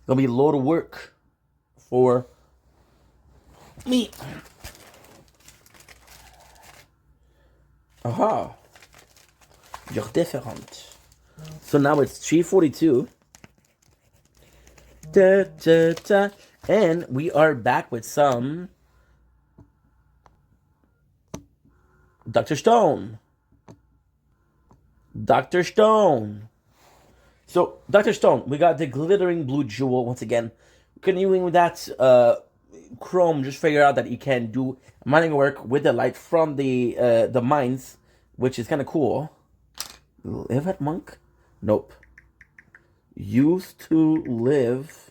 Gonna be a load of work for me. Aha. You're different. So now it's 3:42. Da, da, da. And we are back with some Dr. Stone. Dr. Stone. So, Dr. Stone, we got the glittering blue jewel once again. Continuing with that, Chrome just figured out that he can do mining work with the light from the mines, which is kind of cool. Live at Monk? Nope. Used to live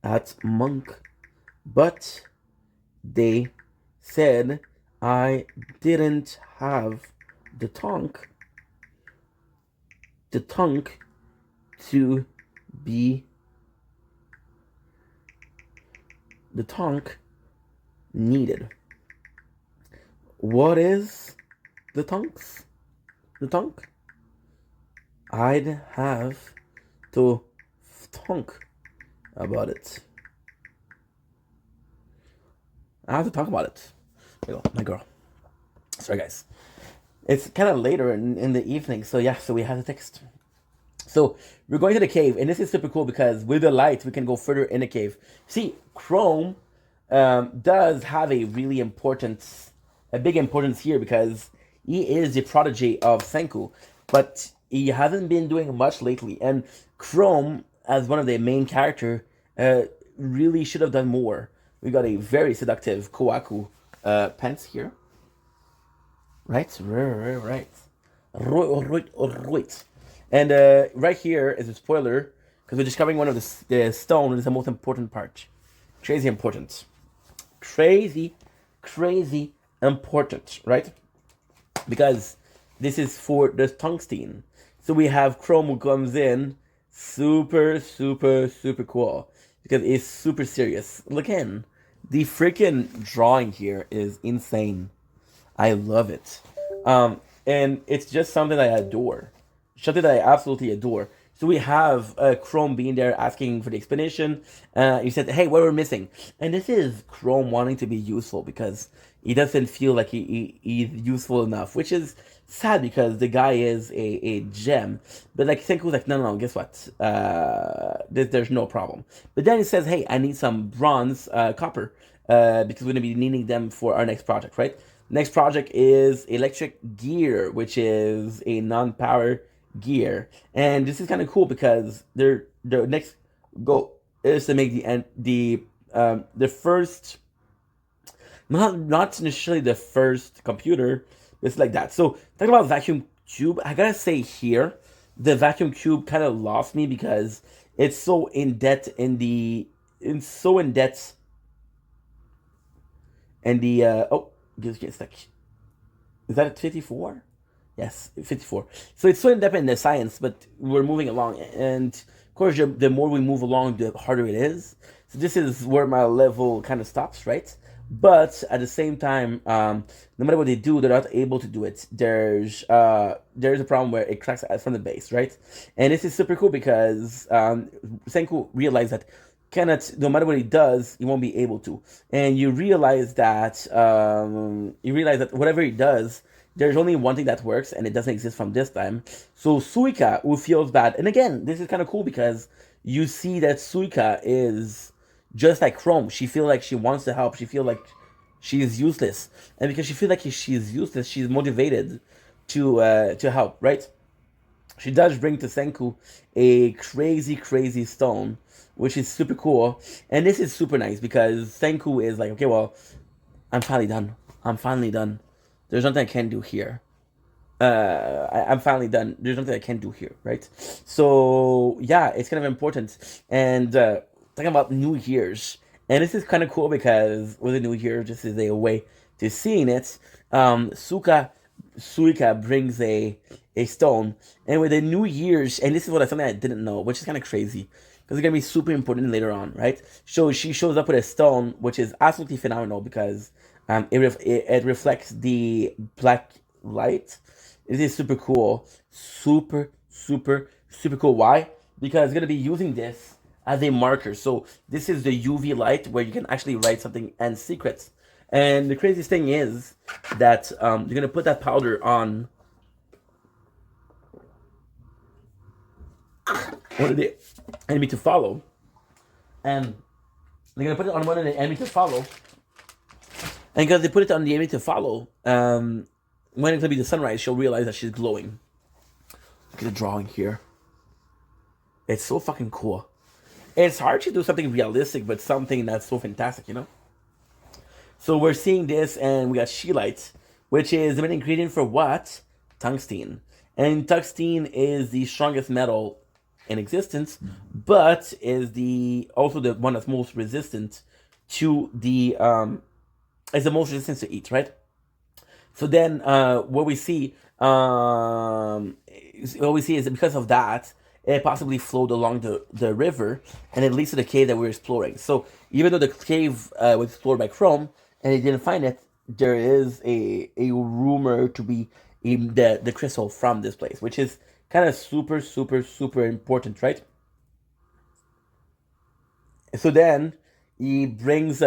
at Monk, but they said I didn't have the tonk to be the tonk needed. What is the tonks? The tonk? I'd have to talk about it. I have to talk about it. There you go, my girl. Sorry, guys. It's kind of later in the evening, so yeah, so we have the text. So we're going to the cave, and this is super cool because with the light, we can go further in the cave. See, Chrome does have a big importance here because he is the prodigy of Senku, but he hasn't been doing much lately. And Chrome, as one of the main character, really should have done more. We got a very seductive Kohaku pants here. Right. And right here is a spoiler because we're discovering one of the stone is the most important part. Crazy important. Crazy important, right? Because this is for the tungsten. So we have Chrome who comes in, super cool because it's super serious. Look in, the freaking drawing here is insane. I love it. And it's just something I adore. Something that I absolutely adore. So we have Chrome being there asking for the explanation. He said, hey, what we're missing? And this is Chrome wanting to be useful because he doesn't feel like he's useful enough, which is sad because the guy is a gem. But like Senku's like, no, guess what? There's no problem. But then he says, hey, I need some bronze copper because we're going to be needing them for our next project, right? Next project is electric gear, which is a non-power gear, and this is kind of cool because the next goal is to make the first, not necessarily the first computer. It's like that. So talking about vacuum tube, I gotta say here, the vacuum tube kind of lost me because it's so in depth it's so in depth and the just get stuck. Is that a 54? Yes, 54. So it's so in depth in the science, but we're moving along. And of course, the more we move along, the harder it is. So this is where my level kind of stops, right? But at the same time, no matter what they do, they're not able to do it. There's a problem where it cracks from the base, right? And this is super cool because Senku realized that cannot, no matter what he does, he won't be able to. And you realize that whatever he does, there's only one thing that works, and it doesn't exist from this time. So Suika, who feels bad, and again, this is kind of cool because you see that Suika is just like Chrome. She feels like she wants to help. She feels like she is useless, and because she feels like she's useless, she's motivated to help, right? She does bring to Senku a crazy stone, which is super cool. And this is super nice because Senku is like, okay, well, I'm finally done. There's nothing I can do here. I'm finally done. There's nothing I can do here, right? So yeah, it's kind of important. And talking about New Year's, and this is kind of cool because with the New Year, this is a way to seeing it. Suika brings a stone, and with the New Year's, and this is something I didn't know, which is kind of crazy because it's gonna be super important later on, right? So she shows up with a stone, which is absolutely phenomenal because it reflects the black light. It is super cool, super cool. Why? Because it's gonna be using this as a marker. So this is the UV light where you can actually write something and secrets. And the craziest thing is that you're gonna put that powder on one of the enemy to follow, and they're gonna put it on one of the enemy to follow. And because they put it on the enemy to follow, when it's gonna be the sunrise, she'll realize that she's glowing. Look at the drawing here. It's so fucking cool. It's hard to do something realistic, but something that's so fantastic, you know? So we're seeing this, and we got scheelite, which is the main ingredient for what? Tungsten. And tungsten is the strongest metal in existence, but is also the one that's most resistant to is the most resistant to heat, right? So then what we see is that because of that, it possibly flowed along the river, and it leads to the cave that we're exploring. So even though the cave was explored by Chrome and they didn't find it, there is a rumor to be the crystal from this place, which is kind of super, super, super important, right? So then he brings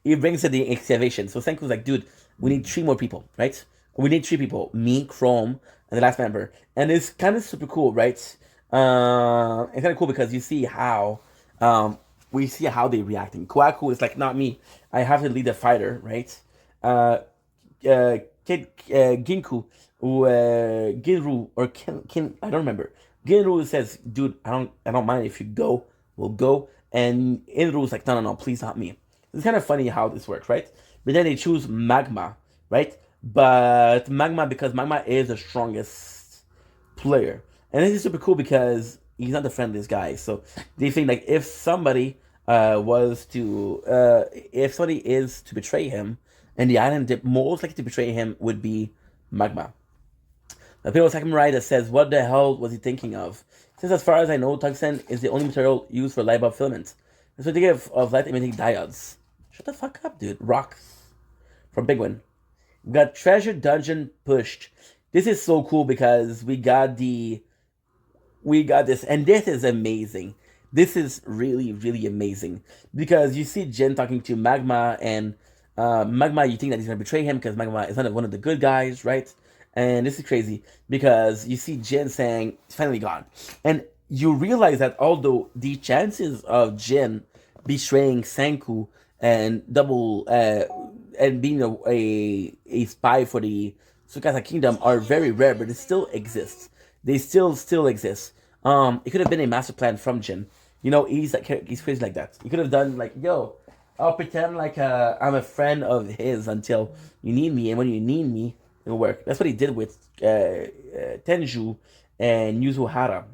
he brings to the excavation. So Senku's like, dude, we need 3 more people, right? We need 3 people, me, Chrome, and the last member. And it's kind of super cool, right? It's kind of cool because you see how we see how they're reacting. Kwaku is like, not me. I have to lead the fighter, right? Ginku, Ginru or Kin, I don't remember. Ginru says, dude, I don't mind if you go, we'll go. And Inru's like, no, please not me. It's kind of funny how this works, right? But then they choose Magma, right? But Magma, because Magma is the strongest player. And this is super cool because he's not the friendliest guy. So they think like if somebody is to betray him, and the island most likely to betray him would be Magma. The People's Samurai that says, what the hell was he thinking of? Since as far as I know, tungsten is the only material used for light bulb filament. And so they give of light emitting diodes. Shut the fuck up, dude. Rocks. From Big One. We got Treasure Dungeon pushed. This is so cool because we got this, and this is amazing. This is really, really amazing. Because you see Jin talking to Magma, and Magma, you think that he's going to betray him because Magma is not one of the good guys, right? And this is crazy because you see Jin saying, it's finally gone. And you realize that although the chances of Jin betraying Senku and and being a spy for the Tsukasa Kingdom are very rare, but it still exists. They still exist. It could have been a master plan from Jin. You know, he's crazy like that. He could have done like, yo, I'll pretend like I'm a friend of his until you need me, and when you need me, it'll work. That's what he did with Tenju and Yuzuhara.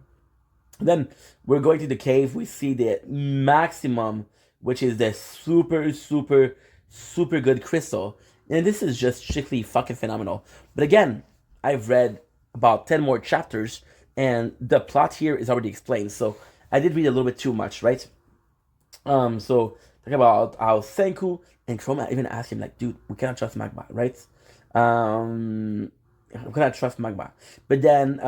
Then we're going to the cave. We see the maximum, which is the super, super, super good crystal. And this is just strictly fucking phenomenal. But again, I've read about 10 more chapters, and the plot here is already explained. So I did read a little bit too much, right? So talking about how Senku and Chroma even asked him, like, dude, we cannot trust Magma, right? We cannot trust Magma. But then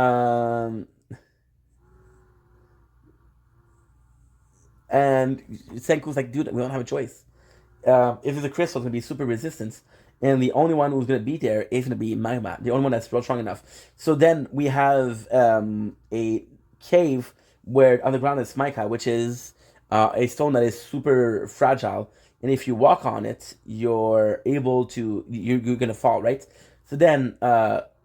and Senku's like, dude, we don't have a choice. If it's a crystal, it's gonna be super resistance, and the only one who's gonna be there is gonna be Magma, the only one that's real strong enough. So then we have a cave where underground is mica, which is a stone that is super fragile, and if you walk on it, you're gonna fall, right? So then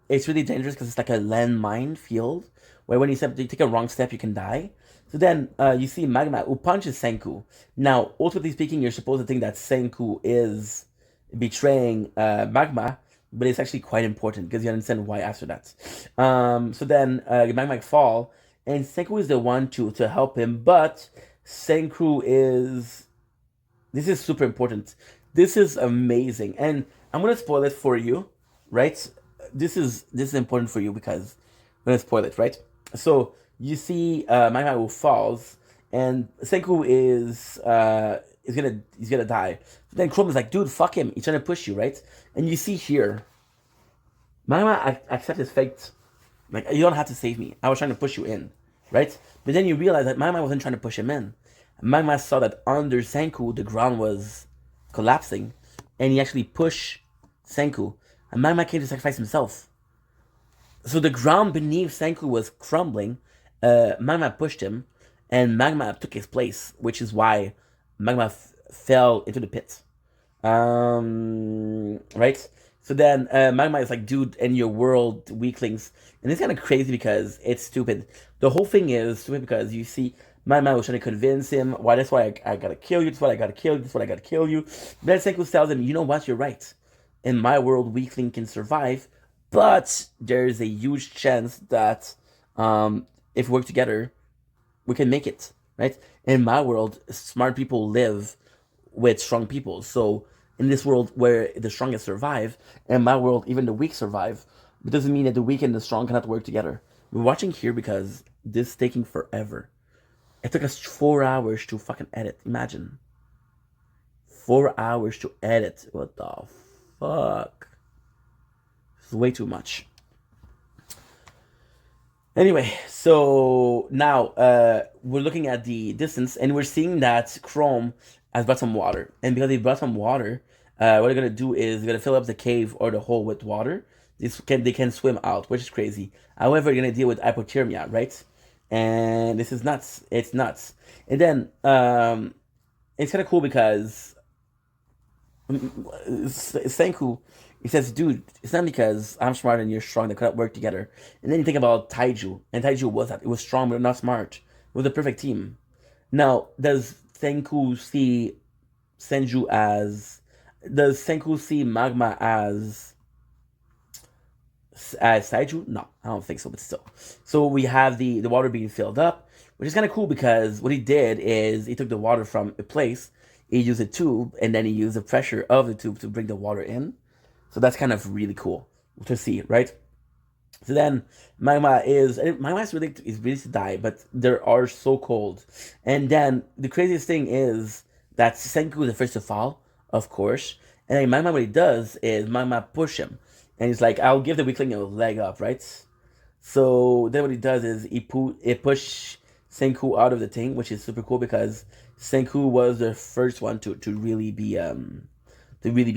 it's really dangerous because it's like a landmine field where when you take a wrong step, you can die. So then you see Magma who punches Senku. Now, ultimately speaking, you're supposed to think that Senku is betraying Magma, but it's actually quite important because you understand why after that. So then Magma fall, and Senku is the one to help him, but Senku is... This is super important. This is amazing, and I'm gonna spoil it for you, right? This is important for you because I'm gonna spoil it, right? So you see Magma who falls, and Senku is gonna die. Then Chrome is like, dude, fuck him. He's trying to push you, right? And you see here, Magma accept his fate. Like, you don't have to save me. I was trying to push you in, right? But then you realize that Magma wasn't trying to push him in. Magma saw that under Senku the ground was collapsing, and he actually pushed Senku. And Magma came to sacrifice himself. So the ground beneath Senku was crumbling. Magma pushed him, and Magma took his place, which is why Magma fell into the pit. Right? So then Magma is like, dude, in your world, weaklings. And it's kind of crazy because it's stupid. The whole thing is stupid because you see Magma was trying to convince him, why that's why I gotta kill you, that's why I gotta kill you, that's why I gotta kill you. But then Senku tells him, you know what, you're right. In my world, weakling can survive, but there's a huge chance that if we work together, we can make it, right? In my world, smart people live with strong people. So in this world where the strongest survive, in my world, even the weak survive. It doesn't mean that the weak and the strong cannot work together. We're watching here because this is taking forever. It took us 4 hours to fucking edit. Imagine. 4 hours to edit. What the fuck? It's way too much. Anyway, so now we're looking at the distance and we're seeing that Chrome has brought some water. And because they brought some water, what they're going to do is they're going to fill up the cave or the hole with water. They can swim out, which is crazy. However, you're going to deal with hypothermia, right? And this is nuts. It's nuts. And then it's kind of cool because Senku, he says, dude, it's not because I'm smart and you're strong that could work together. And then you think about Taiju, and Taiju was that. It was strong but not smart. It was a perfect team. Now, does Senku see Senju as... Does Senku see Magma as Taiju? No, I don't think so, but still. So we have the water being filled up, which is kind of cool because what he did is he took the water from a place, he used a tube, and then he used the pressure of the tube to bring the water in. So that's kind of really cool to see, right? So then Magma is really to die, but they are so cold. And then the craziest thing is that Senku is the first to fall, of course. And then Magma, what he does is Magma push him, and he's like, "I'll give the weakling a leg up," right? So then what he does is he push Senku out of the thing, which is super cool because Senku was the first one to really be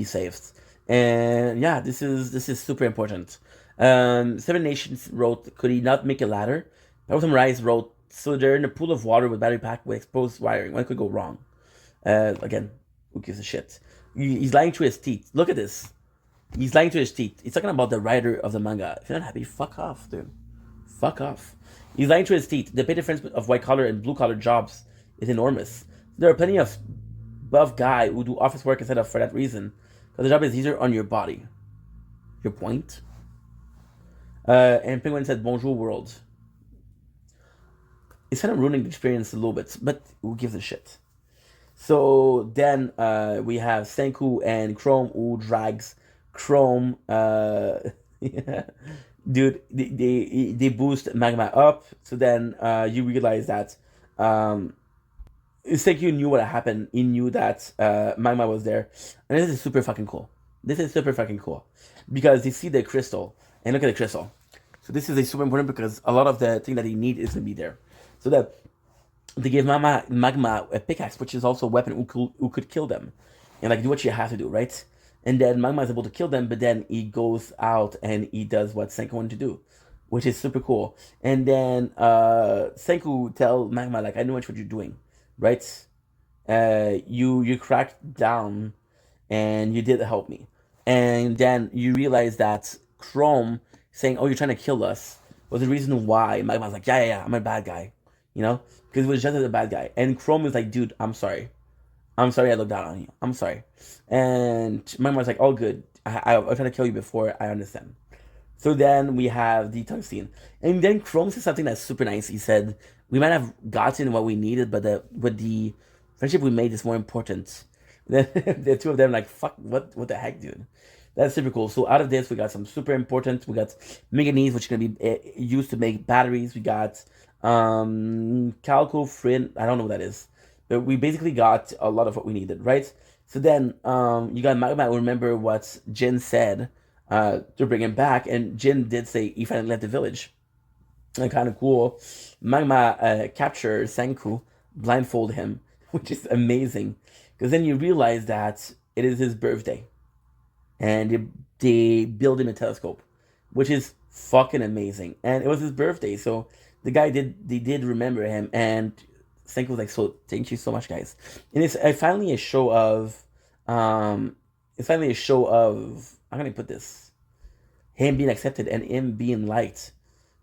saved. And yeah, this is super important. Seven Nations wrote, could he not make a ladder? Bottom Rise wrote, so they're in a pool of water with battery pack with exposed wiring. What could go wrong? Again, who gives a shit? He's lying through his teeth. Look at this. He's lying through his teeth. He's talking about the writer of the manga. If you're not happy, fuck off, dude. Fuck off. He's lying through his teeth. The pay difference of white collar and blue collar jobs is enormous. There are plenty of buff guys who do office work instead of for that reason. Because the job is easier on your body. Your point? And Penguin said, bonjour world. It's kind of ruining the experience a little bit, but who gives a shit? So then we have Senku and Chrome who drags Chrome. Dude, they boost Magma up. So then you realize that Senku knew what happened. He knew that Magma was there. And this is super fucking cool. This is super fucking cool. Because you see the crystal. And look at the crystal. So this is super important because a lot of the thing that he needs is going to be there. So that they gave Magma a pickaxe, which is also a weapon who could kill them. And like do what you have to do, right? And then Magma is able to kill them, but then he goes out and he does what Senku wanted to do, which is super cool. And then Senku tell Magma, like, I know what you're doing, right? You cracked down and you did help me. And then you realize that Chrome saying, oh, you're trying to kill us, was the reason why Magma's like, yeah, I'm a bad guy, you know? Because it was just as a bad guy. And Chrome was like, dude, I'm sorry I looked down on you. I'm sorry. And Magma's like, all good. I was trying to kill you before, I understand. So then we have the tongue scene. And then Chrome said something that's super nice. He said, we might have gotten what we needed, but the friendship we made is more important. Then the two of them like, fuck, what the heck, dude? That's super cool. So out of this, we got some super important. We got manganese, which is going to be used to make batteries. We got chalcophrine. I don't know what that is. But we basically got a lot of what we needed, right? So then you got Magma. Remember what Jin said to bring him back. And Jin did say he finally left the village. Kind of cool. Magma captures Senku, blindfold him, which is amazing. Because then you realize that it is his birthday. And they build him a telescope, which is fucking amazing. And it was his birthday, so they did remember him. And Senku was like, "So thank you so much, guys." And it's finally a show of, it's finally a show of, I'm gonna put this, him being accepted and him being liked,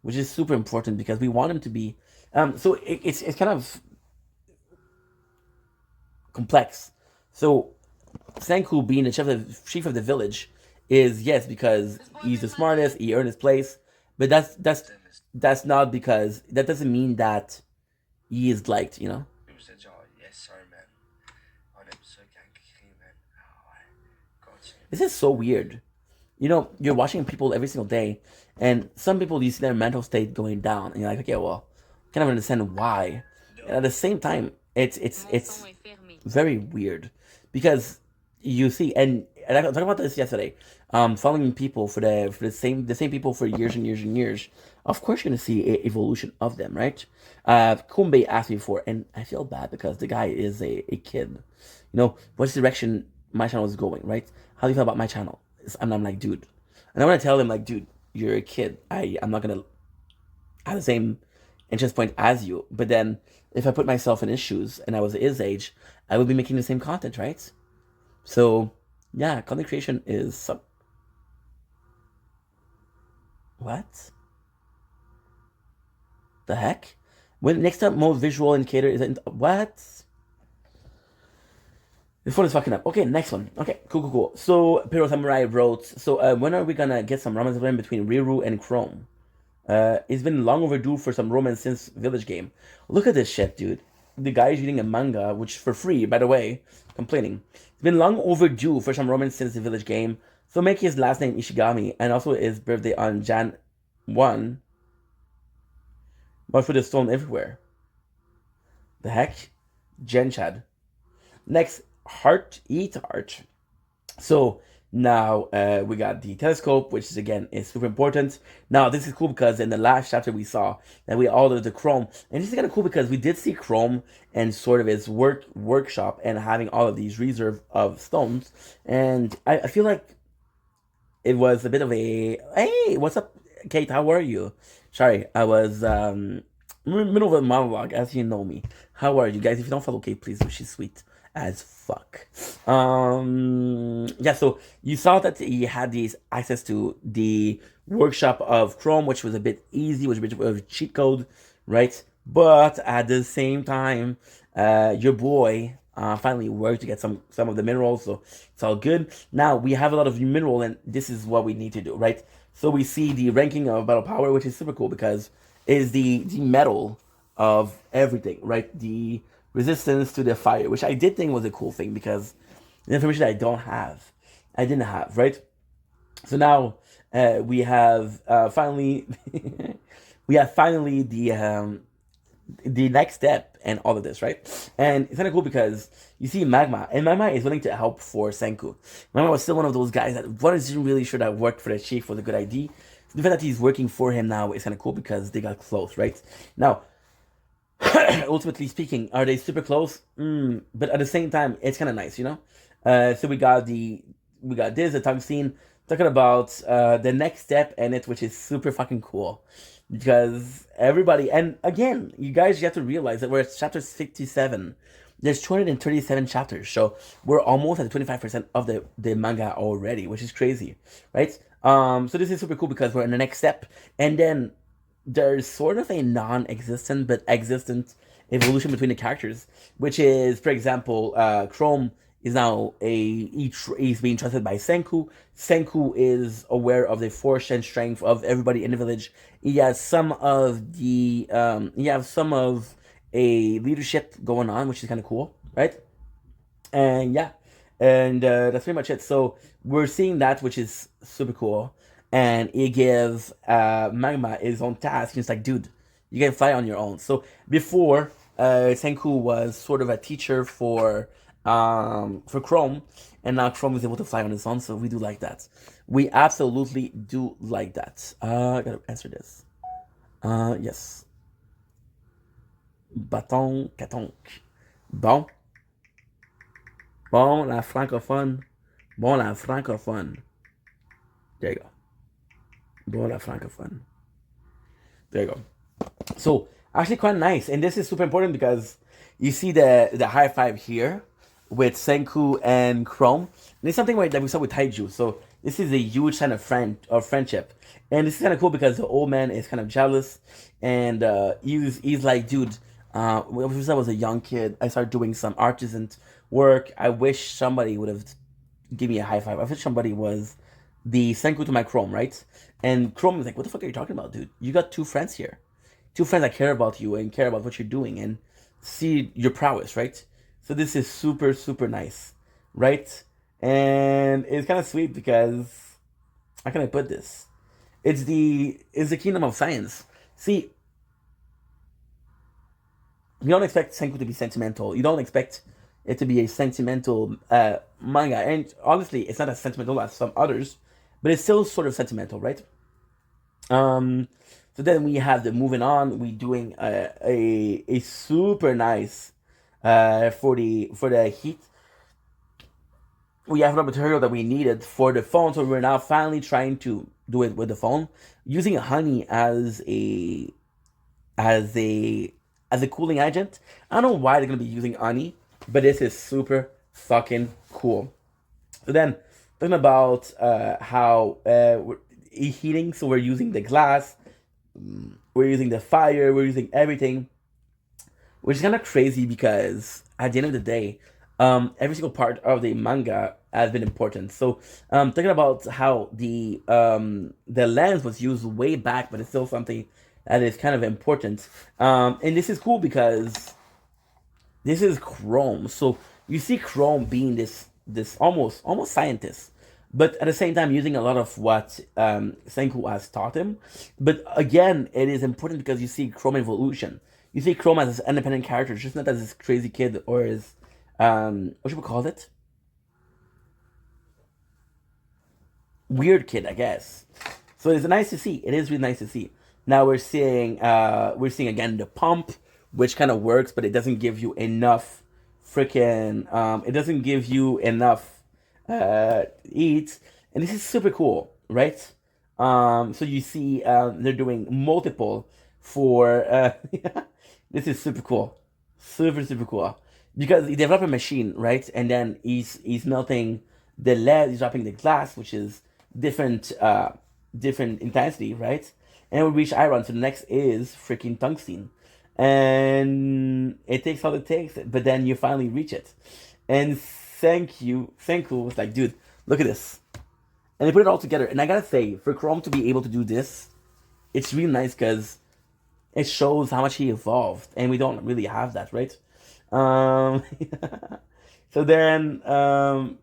which is super important because we want him to be. So it's kind of complex. So Senku being the chief of the village is, yes, because he's the smartest, he earned his place, but that's not because that doesn't mean that he is liked, you know. This is so weird. You know, you're watching people every single day, and some people you see their mental state going down, and you're like, okay, well, kind of understand why. And at the same time, it's very weird because you see, and I talked about this yesterday. Following people for the same people for years and years and years. Of course, you're gonna see a evolution of them, right? Kumbe asked me before, and I feel bad because the guy is a kid. You know, which direction my channel is going, right? How do you feel about my channel? And I'm like, dude, and I want to tell him like, dude, you're a kid. I'm not gonna have the same interest point as you. But then, if I put myself in his shoes and I was his age, I would be making the same content, right? So, yeah, content creation is some. What the heck? When next time, more visual indicator isn't what? The phone is fucking up. Okay, next one. Okay, cool. So, Pyro Samurai wrote, so when are we gonna get some romance between Riru and Chrome? It's been long overdue for some romance since Village Game. Look at this shit, dude. The guy is reading a manga, which for free, by the way, complaining. It's been long overdue for some romance since the Village Game. So make his last name Ishigami, and also his birthday on Jan 1. But for the stone everywhere. The heck? Genchad. Next, Heart Eat Heart. So now we got the telescope, which is again is super important. Now this is cool because in the last chapter we saw that we all did the Chrome, and this is kind of cool because we did see Chrome and sort of his workshop and having all of these reserve of stones, and I feel like it was a bit of a hey, what's up, Kate? How are you? Sorry, I was middle of a monologue, as you know me. How are you guys? If you don't follow Kate, please do. She's sweet as fuck. Yeah, so you saw that he had these access to the workshop of Chrome, which was a bit easy, which was a bit of a cheat code, right? But at the same time, your boy finally worked to get some of the minerals, so it's all good. Now we have a lot of mineral, and this is what we need to do, right? So we see the ranking of battle power, which is super cool because it is the metal of everything, right? The resistance to the fire, which I did think was a cool thing because the information I didn't have, right? So now we have finally we have finally the next step and all of this, right? And it's kind of cool because you see Magma, and Magma is willing to help for Senku. Magma was still one of those guys that wasn't really sure that worked for the chief was a good idea. So the fact that he's working for him now is kind of cool because they got close, right? Now, ultimately speaking, are they super close? But at the same time, it's kind of nice, you know. So we got this the tungsten talking about the next step in it, which is super fucking cool because everybody, and again, you have to realize that we're at chapter 67. There's 237 chapters, so we're almost at 25% of the manga already, which is crazy, right? So this is super cool because we're in the next step, and then there's sort of a non-existent but existent evolution between the characters, which is, for example, Chrome is now he's being trusted by Senku. Senku is aware of the force and strength of everybody in the village. He has some of a leadership going on, which is kind of cool, right? And yeah, and that's pretty much it. So we're seeing that, which is super cool. And he gives Magma his own task. He's like, dude, you can fly on your own. So before, Senku was sort of a teacher for Chrome, and now Chrome is able to fly on his own. So we do like that. We absolutely do like that. I gotta answer this. Yes. Bâton, catonque. Bon. Bon, la francophone. Bon, la francophone. There you go. Bon, la francophone. There you go. So actually quite nice, and this is super important because you see the high five here with Senku and Chrome. And it's something that we saw with Taiju. So this is a huge sign of friendship, and this is kind of cool because the old man is kind of jealous, and he's like, dude. Since I was a young kid, I started doing some artisan work. I wish somebody would have give me a high five. I wish somebody was the Senku to my Chrome, right? And Chrome is like, what the fuck are you talking about, dude? You got two friends here. Two friends that care about you and care about what you're doing and see your prowess, right? So this is super, super nice, right? And it's kind of sweet because how can I put this? It's the kingdom of science. See, you don't expect Senku to be sentimental. You don't expect it to be a sentimental manga. And honestly, it's not as sentimental as some others, but it's still sort of sentimental, right? Um, so then we have the moving on. We doing a super nice for the heat. We have the material that we needed for the phone, so we're now finally trying to do it with the phone using honey as a as a cooling agent. I don't know why they're gonna be using honey, but this is super fucking cool. So then talking about how we're heating, so we're using the glass, we're using the fire, we're using everything, which is kind of crazy because at the end of the day, every single part of the manga has been important. So, talking about how the lens was used way back, but it's still something that is kind of important. And this is cool because this is Chrome. So you see Chrome being this almost scientist, but at the same time using a lot of what Senku has taught him. But again, it is important because you see Chrome evolution. You see Chrome as this independent character, just not as this crazy kid or as what should we call it? Weird kid, I guess. So it's nice to see. It is really nice to see. Now we're seeing again the pump, which kind of works, but it doesn't give you enough freaking it doesn't give you enough eat, and this is super cool, right? So you see they're doing multiple for this is super cool, super super cool because he developed a machine, right? And then he's melting the lead, he's dropping the glass, which is different different intensity, right? And we reach iron, so the next is freaking tungsten, and it takes all it takes, but then you finally reach it, and thank you was like, dude, look at this, and they put it all together, and I gotta say, for Chrome to be able to do this, it's really nice because it shows how much he evolved, and we don't really have that, right? Um, so then Senku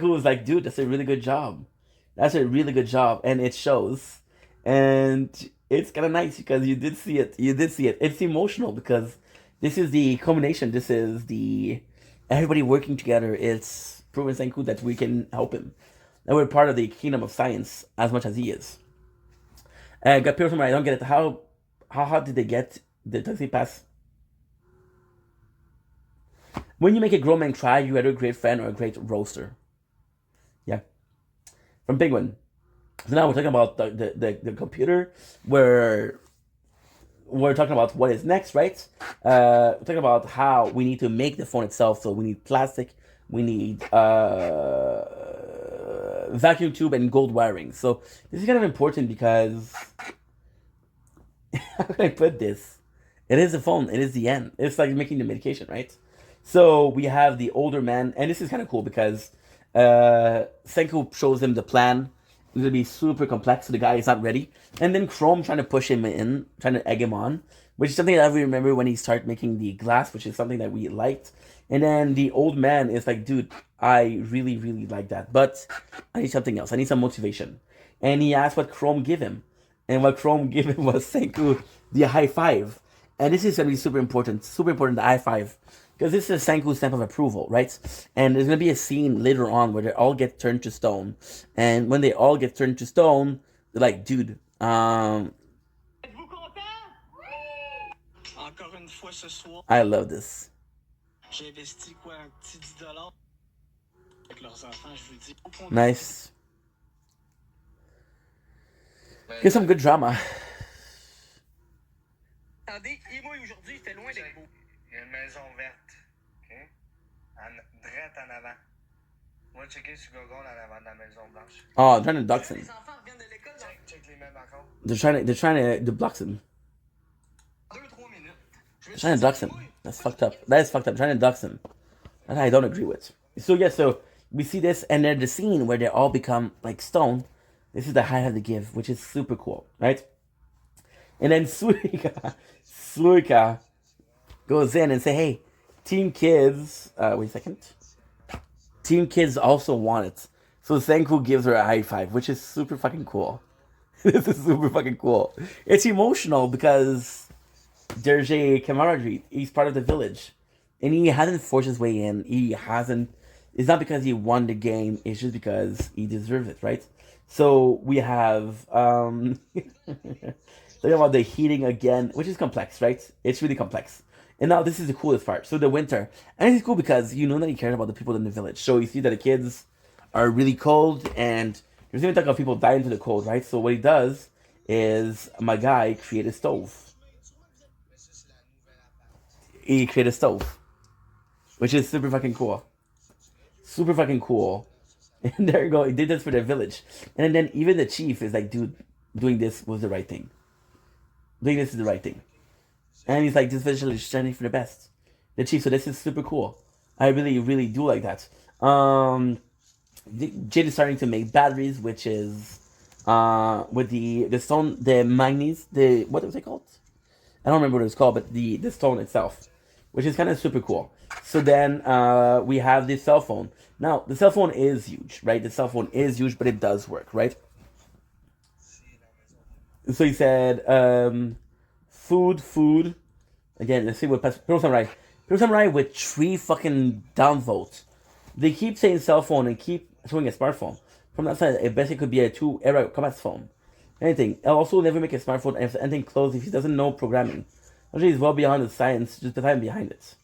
was like, dude, that's a really good job. That's a really good job, and it shows. And it's kind of nice because you did see it. You did see it. It's emotional because this is the culmination. This is the everybody working together. It's proven Senku that we can help him. And we're part of the kingdom of science as much as he is. Got people from I don't get it. How hard did they get the Tuxie Pass? When you make a grown man cry, you either a great friend or a great roaster. Yeah, from Penguin. So now we're talking about the computer, where we're talking about what is next, right? We're talking about how we need to make the phone itself. So we need plastic, we need vacuum tube and gold wiring. So this is kind of important because how can I put this? It is the phone. It is the end. It's like making the medication, right? So we have the older man, and this is kind of cool because Senku shows him the plan. It's gonna be super complex, so the guy is not ready. And then Chrome trying to push him in, trying to egg him on, which is something that we remember when he started making the glass, which is something that we liked. And then the old man is like, dude, I really, really like that, but I need something else. I need some motivation. And he asked what Chrome give him. And what Chrome gave him was Senku the high five. And this is gonna be super important, the high five. Because this is Senku's stamp of approval, right? And there's gonna be a scene later on where they all get turned to stone. And when they all get turned to stone, they're like, dude, Um, Êtes-vous content? Encore une fois ce soir, I love this. j'ai investi quoi, un petit 10$ avec leurs enfants, je vous dis. Nice. Get some good drama. Attendez, et-moi aujourd'hui, c'était loin d'être beau. Il y a une maison verte. OK? Drette en avant. Moi, checker sur Google en avant de la maison blanche. Oh, they're trying to dox him. Les enfants reviennent de l'école dans Check les mêmes encore. They're trying to dox him. 2-3 minutes. They're trying to dox him. That's fucked up. That is fucked up. Trying to dox him. That I don't agree with. So yeah, so we see this, and then the scene where they all become like stone. This is the high have to give, which is super cool, right? And then Suika goes in and say, "Hey, Team Kids, wait a second. Team Kids also want it." So Senku gives her a high five, which is super fucking cool. This is super fucking cool. It's emotional because there's a camaraderie. He's part of the village. And he hasn't forced his way in. He hasn't. It's not because he won the game. It's just because he deserves it, right? So we have talking about the heating again, which is complex, right? It's really complex. And now this is the coolest part. So the winter, and it's cool because you know that he cares about the people in the village. So you see that the kids are really cold, and there's even talk of people dying to the cold, right? So what he does is my guy create a stove. He created a stove, which is super fucking cool. Super fucking cool. And there you go. He did this for the village. And then even the chief is like, dude, doing this was the right thing. Doing this is the right thing. And he's like, this village is standing for the best. The chief, so this is super cool. I really, really do like that. Jade is starting to make batteries, which is with the stone, the manganese, the what was it called? I don't remember what it was called, but the stone itself, which is kind of super cool. So then we have the cell phone. Now, the cell phone is huge, right? The cell phone is huge, but it does work, right? So he said, food. Again, let's see what Pro Samurai. Pro Samurai with 3 fucking downvotes. They keep saying cell phone and keep showing a smartphone. From that side, it basically could be a 2-era combat phone. Anything. I'll also never make a smartphone if anything close if he doesn't know programming. Actually, he's well beyond the science, just the time behind it.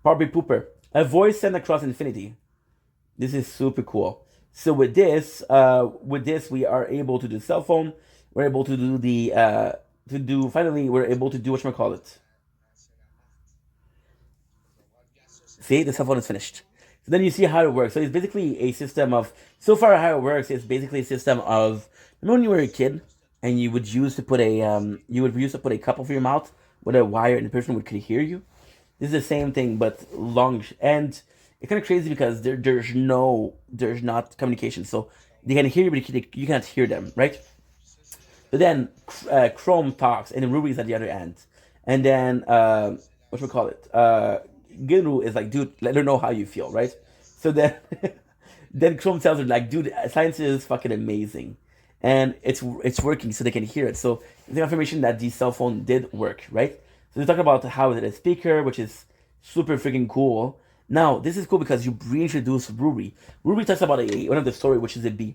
Barbie Pooper. A voice sent across infinity. This is super cool. So with this, we are able to do cell phone. We're able to do the finally we're able to do whatchamacallit. See, the cell phone is finished. So then you see how it works. So it's basically a system of, so far how it works is basically a system of, remember when you were a kid and you would use to put a a cup over your mouth with a wire and the person could hear you? This is the same thing but long, and it's kind of crazy because there's not communication. So they can hear you, but you cannot hear them, right? But then Chrome talks, and then Ruby's at the other end, and then Ginru is like, dude, let her know how you feel, right? So then then Chrome tells her like, dude, science is fucking amazing, and it's working, so they can hear it. So it's the confirmation that the cell phone did work, right? So they talk about how it is a speaker, which is super freaking cool. Now, this is cool because you reintroduce Ruby. Ruby talks about one of the story, which is a bee.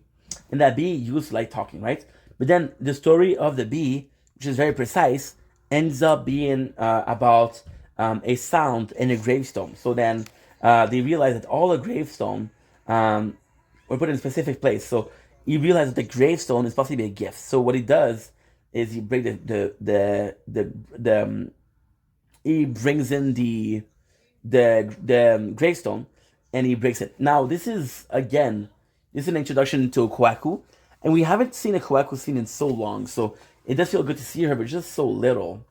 And that bee used like talking, right? But then the story of the bee, which is very precise, ends up being about a sound in a gravestone. So then they realize that all the gravestone were put in a specific place. So you realize that the gravestone is supposed to be a gift. So what he does is he brings he brings in the gravestone and he breaks it. Now this is an introduction to Kwaku, and we haven't seen a Kwaku scene in so long, so it does feel good to see her, but just so little,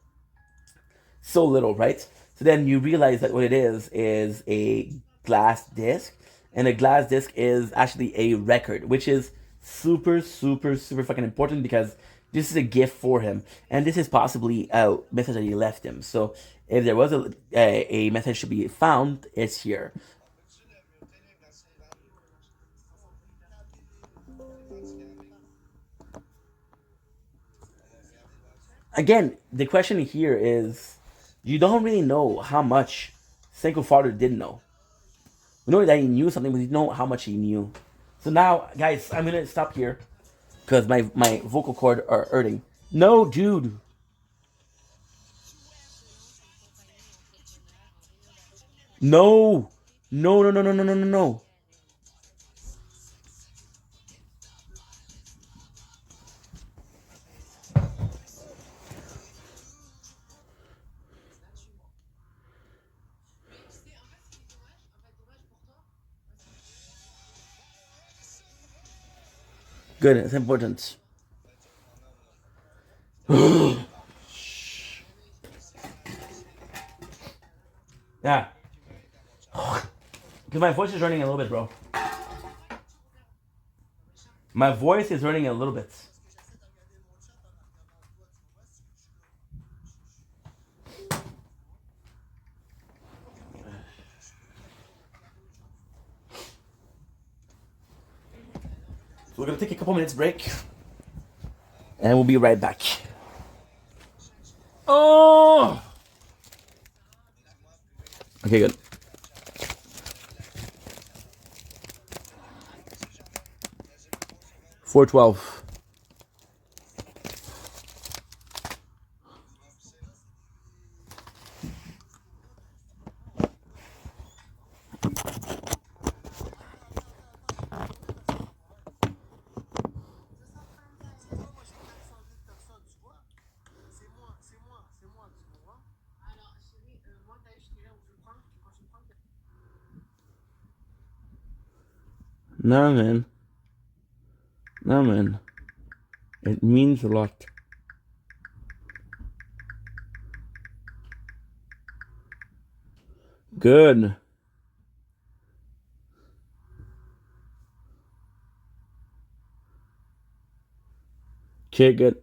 right? So then you realize that what it is a glass disc, and a glass disc is actually a record, which is super fucking important because this is a gift for him, and this is possibly a message that he left him. So if there was a message to be found, it's here. Again, the question here is, you don't really know how much Senku father did know. We know that he knew something, but we don't know how much he knew. So now, guys, I'm gonna stop here. because my vocal cord are hurting. No, dude. No. No, no, no, no, no, no, no, no. Good, it's important. Yeah. Because my voice is running a little bit, bro. My voice is running a little bit. So we're gonna take a couple minutes break, and we'll be right back. Oh. Okay, good. $4.12. No, man. No, man. It means a lot. Good. Okay, good.